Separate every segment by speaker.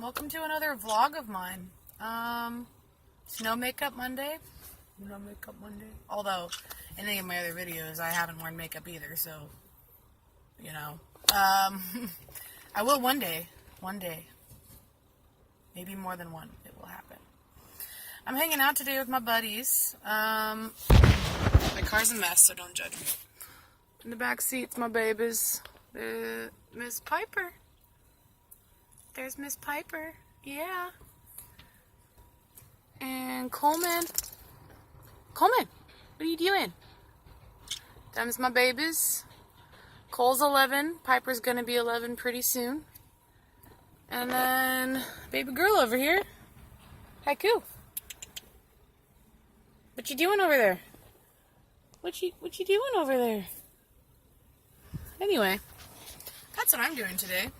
Speaker 1: welcome to another vlog of mine. It's no makeup Monday. No makeup Monday. Although, in any of my other videos, I haven't worn makeup either, so, you know. I will one day. One day. Maybe more than one. It will happen. I'm hanging out today with my buddies. My car's a mess, so don't judge me. In the back seat's my babies. Miss Piper. There's Miss Piper. Yeah. And Coleman. Coleman, what are you doing? Them's my babies. Cole's 11. Piper's gonna be 11 pretty soon. And then baby girl over here. Haiku. What you doing over there? What you doing over there? Anyway, that's what I'm doing today.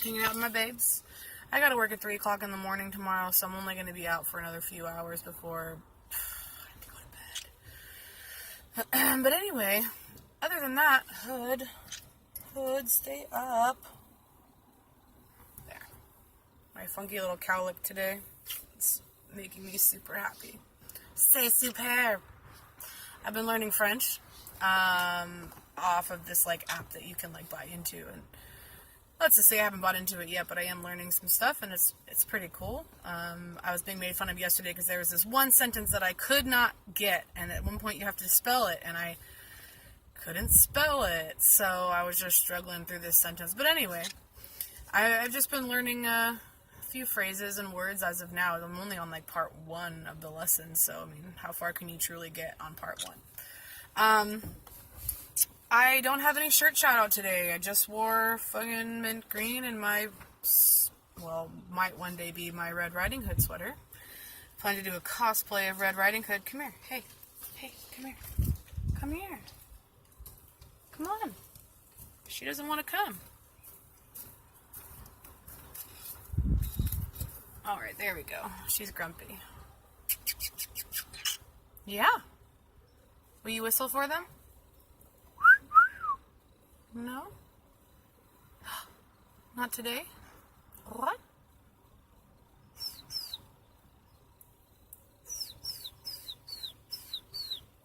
Speaker 1: Hanging out with my babes. I gotta work at 3 o'clock in the morning tomorrow, so I'm only gonna be out for another few hours before I have to go to bed. But anyway, other than that, hood, stay up. There. My funky little cowlick today. It's making me super happy. C'est super. I've been learning French off of this app that you can buy into, and let's just say I haven't bought into it yet, but I am learning some stuff, and it's pretty cool. I was being made fun of yesterday because there was this one sentence that I could not get, and at one point you have to spell it, and I couldn't spell it, so I was just struggling through this sentence. But anyway, I've just been learning a few phrases and words as of now. I'm only on part 1 of the lesson, so I mean, how far can you truly get on part 1? I don't have any shirt shout out today. I just wore fucking mint green and my, well, might one day be my Red Riding Hood sweater. Plan to do a cosplay of Red Riding Hood. Come here. Hey, come here. Come here. Come on. She doesn't want to come. Alright, there we go. She's grumpy. Yeah. Will you whistle for them? No? Not today? What?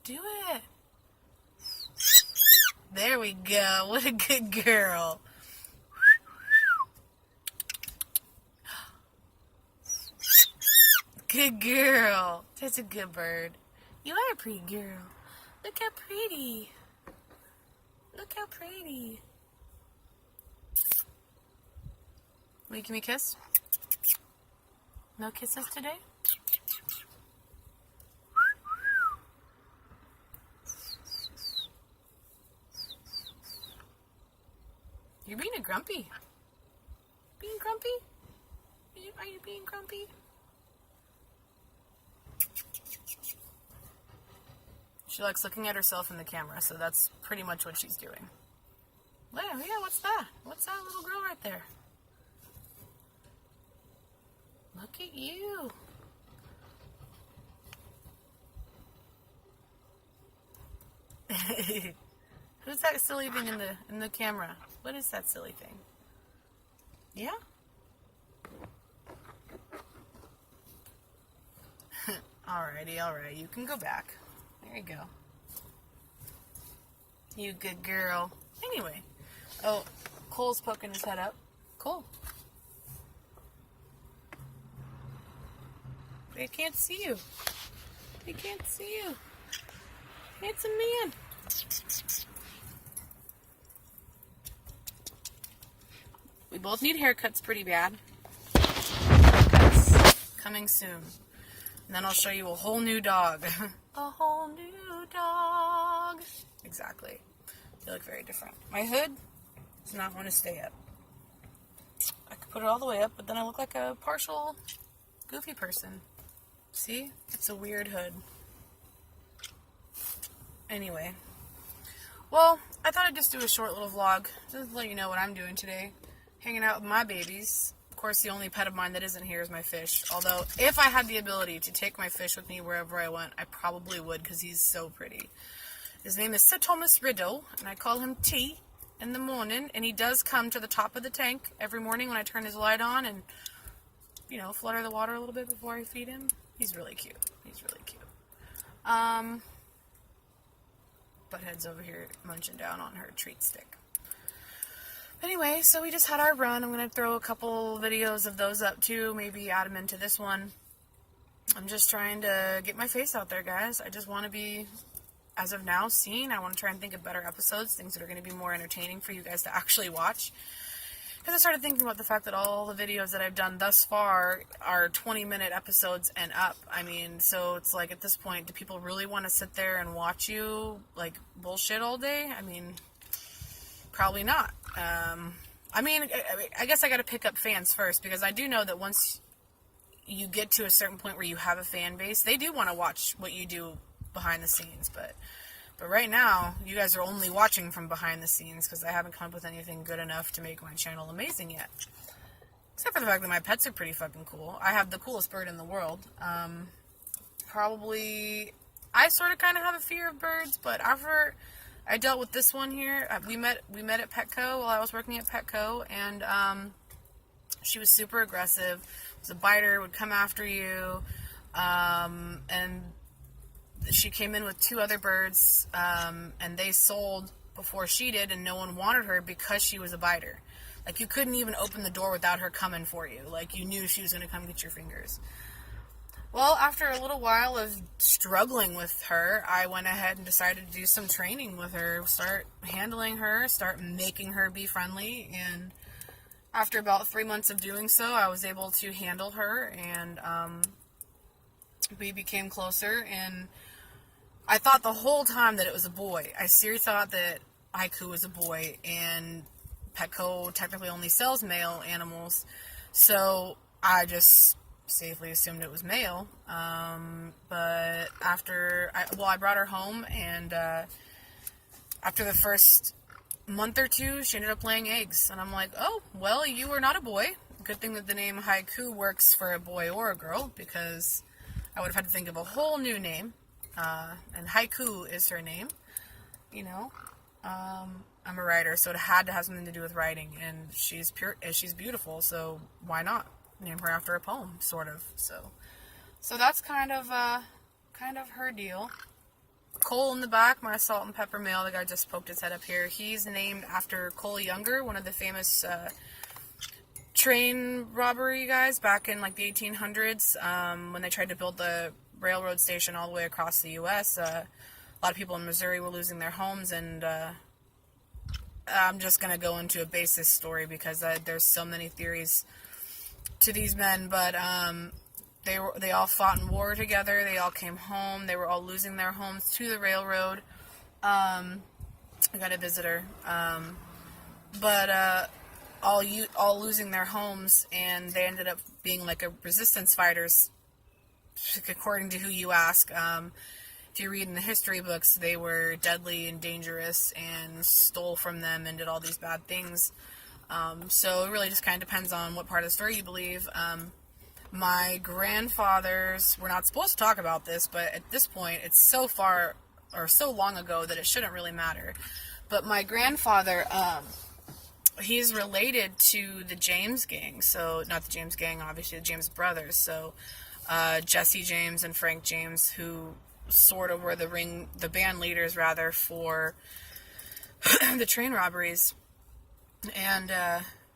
Speaker 1: Do it. There we go. What a good girl. Good girl. That's a good bird. You are a pretty girl. Look how pretty. Look how pretty. Will you give me a kiss? No kisses today? You're being a grumpy. Being grumpy? Are you being grumpy? She likes looking at herself in the camera, so that's pretty much what she's doing. There, yeah, what's that? What's that little girl right there? Look at you. Who's that silly thing in the camera? What is that silly thing? Yeah? Alrighty, you can go back. There you go. You good girl. Anyway. Oh, Cole's poking his head up. Cole. They can't see you. They can't see you. Handsome man. We both need haircuts pretty bad. Haircuts coming soon. And then I'll show you a whole new dog. A whole new dog. Exactly. They look very different. My hood does not want to stay up. I could put it all the way up, but then I look like a partial goofy person. See? It's a weird hood. Anyway. Well, I thought I'd just do a short little vlog. Just to let you know what I'm doing today. Hanging out with my babies. Of course, the only pet of mine that isn't here is my fish. Although, if I had the ability to take my fish with me wherever I went, I probably would, because he's so pretty. His name is Sir Thomas Riddle, and I call him T in the morning, and he does come to the top of the tank every morning when I turn his light on, and flutter the water a little bit before I feed him. He's really cute. He's really cute. Butthead's over here munching down on her treat stick. Anyway, so we just had our run. I'm going to throw a couple videos of those up too, maybe add them into this one. I'm just trying to get my face out there, guys. I just want to be, as of now, seen. I want to try and think of better episodes, things that are going to be more entertaining for you guys to actually watch. Because I started thinking about the fact that all the videos that I've done thus far are 20-minute episodes and up. I mean, so it's like at this point, do people really want to sit there and watch you, like, bullshit all day? I mean, probably not. I guess I got to pick up fans first, because I do know that once you get to a certain point where you have a fan base, they do want to watch what you do behind the scenes, but right now, you guys are only watching from behind the scenes, because I haven't come up with anything good enough to make my channel amazing yet. Except for the fact that my pets are pretty fucking cool. I have the coolest bird in the world. Probably, I sort of kind of have a fear of birds, but after I dealt with this one here, we met at Petco while I was working at Petco, and she was super aggressive. It was a biter, would come after you, and she came in with 2 other birds, and they sold before she did, and no one wanted her because she was a biter. Like, you couldn't even open the door without her coming for you. Like, you knew she was going to come get your fingers. Well, after a little while of struggling with her, I went ahead and decided to do some training with her, start handling her, start making her be friendly, and after about 3 months of doing so, I was able to handle her, and we became closer, and I thought the whole time that it was a boy. I seriously thought that Haiku was a boy, and Petco technically only sells male animals, so I just safely assumed it was male. But after I brought her home, and after the first month or two, she ended up laying eggs, and I'm like, oh, well, you are not a boy. Good thing that the name Haiku works for a boy or a girl, because I would have had to think of a whole new name. And Haiku is her name, I'm a writer, so it had to have something to do with writing, and she's beautiful, so why not name her after a poem, sort of. So that's kind of her deal. Cole in the back, my salt and pepper male, the guy just poked his head up here. He's named after Cole Younger, one of the famous train robbery guys back in like the 1800s, when they tried to build the railroad station all the way across the U.S. A lot of people in Missouri were losing their homes, and I'm just going to go into a basis story because there's so many theories to these men, but they all fought in war together. They all came home. They were all losing their homes to the railroad. I got a visitor, but all losing their homes, and they ended up being like a resistance fighters, according to who you ask. If you read in the history books, they were deadly and dangerous and stole from them and did all these bad things. So it really just kind of depends on what part of the story you believe. My grandfathers, we're not supposed to talk about this, but at this point, it's so far or so long ago that it shouldn't really matter. But my grandfather, he's related to the James gang. So, not the James gang, obviously, the James brothers. So, Jesse James and Frank James, who sort of were the band leaders, rather, for the train robberies. And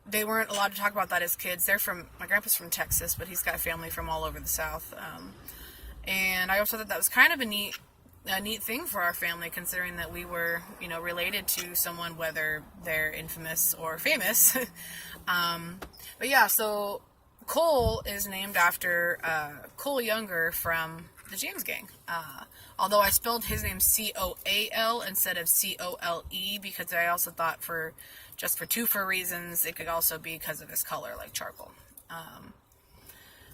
Speaker 1: they weren't allowed to talk about that as kids. My grandpa's from Texas, but he's got family from all over the South. And I also thought that was kind of a neat thing for our family, considering that we were, related to someone, whether they're infamous or famous. But yeah, so Cole is named after Cole Younger from the James gang. Although I spelled his name C-O-A-L instead of C-O-L-E, because I also thought for two reasons. It could also be because of his color, like charcoal.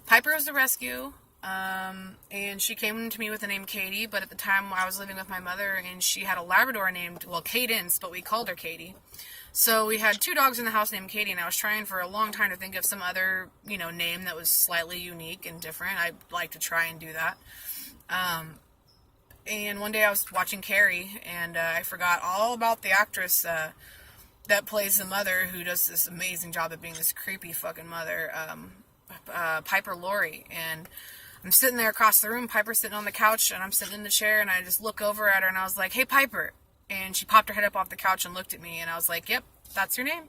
Speaker 1: Piper was the rescue, and she came to me with the name Katie, but at the time I was living with my mother, and she had a Labrador named, Cadence, but we called her Katie. So we had 2 dogs in the house named Katie, and I was trying for a long time to think of some other, name that was slightly unique and different. I'd like to try and do that. And one day I was watching Carrie, and I forgot all about the actress that plays the mother, who does this amazing job of being this creepy fucking mother. Piper Laurie, and I'm sitting there across the room. Piper's sitting on the couch, and I'm sitting in the chair, and I just look over at her, and I was like, "Hey, Piper." And she popped her head up off the couch and looked at me, and I was like, "Yep, that's your name."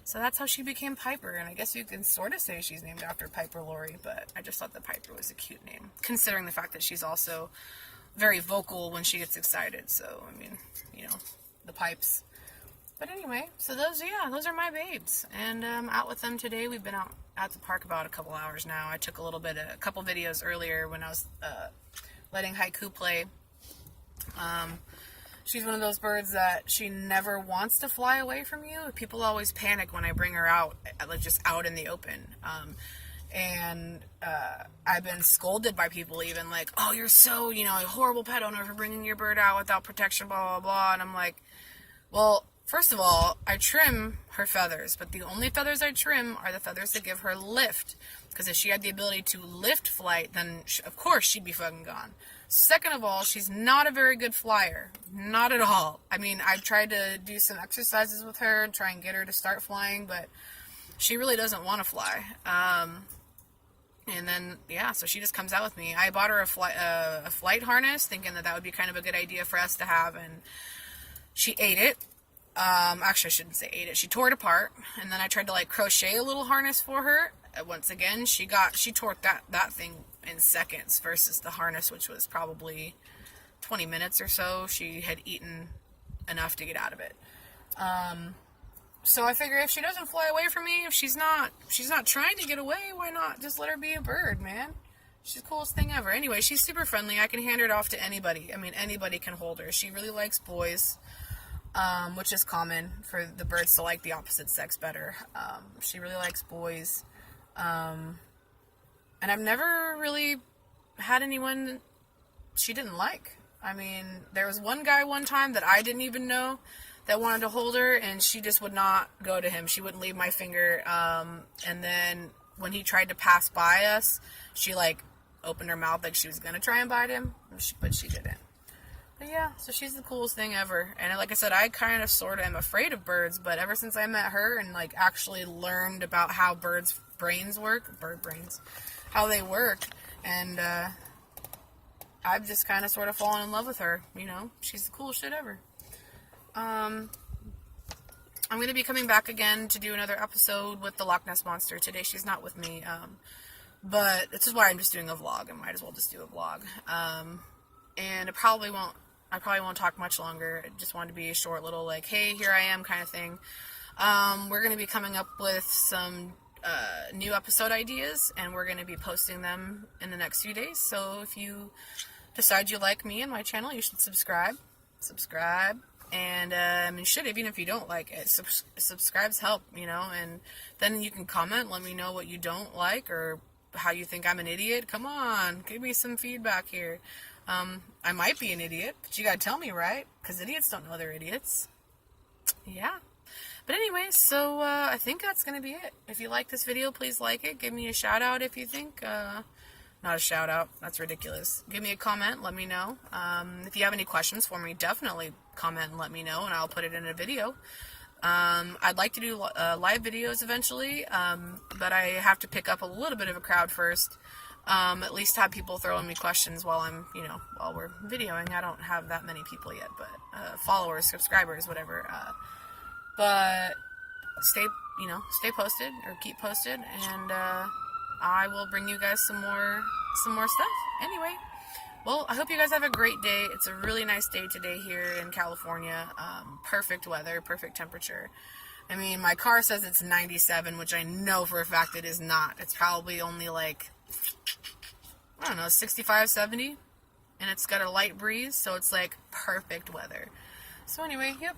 Speaker 1: So that's how she became Piper, and I guess you can sort of say she's named after Piper Laurie, but I just thought that Piper was a cute name, considering the fact that she's also very vocal when she gets excited. So, I mean, you know, the pipes. But anyway, so those are my babes, and out with them today. We've been out at the park about a couple hours now. I took a couple videos earlier when I was letting Haiku play. She's one of those birds that she never wants to fly away from you. People always panic when I bring her out, like just out in the open. And I've been scolded by people even like, "Oh, you're so, a horrible pet owner for bringing your bird out without protection, blah, blah, blah." And I'm like, well, first of all, I trim her feathers, but the only feathers I trim are the feathers that give her lift. Because if she had the ability to lift flight, then of course she'd be fucking gone. Second of all, she's not a very good flyer. Not at all. I mean, I tried to do some exercises with her and try and get her to start flying, but she really doesn't want to fly. And then, so she just comes out with me. I bought her a flight harness, thinking that would be kind of a good idea for us to have, and she ate it. Actually, I shouldn't say ate it. She tore it apart, and then I tried to, crochet a little harness for her. Once again, she tore that thing in seconds versus the harness, which was probably 20 minutes or so. She had eaten enough to get out of it. So I figure if she doesn't fly away from me, if she's not trying to get away, why not just let her be a bird, man? She's the coolest thing ever. Anyway, she's super friendly. I can hand her off to anybody. I mean, anybody can hold her. She really likes boys, which is common for the birds to like the opposite sex better. She really likes boys. And I've never really had anyone she didn't like. I mean, there was one guy one time that I didn't even know that wanted to hold her, and she just would not go to him. She wouldn't leave my finger. And then when he tried to pass by us, she opened her mouth like she was going to try and bite him, but she didn't. But yeah, so she's the coolest thing ever. And like I said, I kind of sort of am afraid of birds, but ever since I met her and actually learned about how bird brains, how they work, and I've just kind of sort of fallen in love with her. She's the coolest shit ever. I'm going to be coming back again to do another episode with the Loch Ness Monster. Today she's not with me, but this is why I'm just doing a vlog. I might as well just do a vlog. And I probably won't talk much longer. I just wanted to be a short little hey, here I am kind of thing. We're going to be coming up with some new episode ideas, and we're going to be posting them in the next few days. So if you decide you like me and my channel, you should subscribe. And, even if you don't like it, subscribes help, and then you can comment, let me know what you don't like, or how you think I'm an idiot. Come on, give me some feedback here. I might be an idiot, but you gotta tell me, right? Because idiots don't know they're idiots. Yeah. But anyway, so, I think that's gonna be it. If you like this video, please like it. Give me a shout out if you think, not a shout out. That's ridiculous. Give me a comment. Let me know. If you have any questions for me, definitely comment and let me know, and I'll put it in a video. I'd like to do live videos eventually, but I have to pick up a little bit of a crowd first. At least have people throwing me questions while while we're videoing. I don't have that many people yet, but followers, subscribers, whatever. But stay posted, or keep posted, and I will bring you guys some more stuff. Anyway, well, I hope you guys have a great day. It's a really nice day today here in California. Perfect weather, perfect temperature. I mean, my car says it's 97, which I know for a fact it is not. It's probably only 65, 70, and it's got a light breeze, so it's perfect weather. So anyway, yep,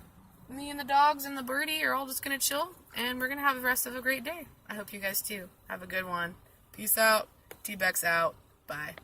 Speaker 1: me and the dogs and the birdie are all just gonna chill, and we're gonna have the rest of a great day. I hope you guys too. Have a good one. Peace out. T-Bex out. Bye.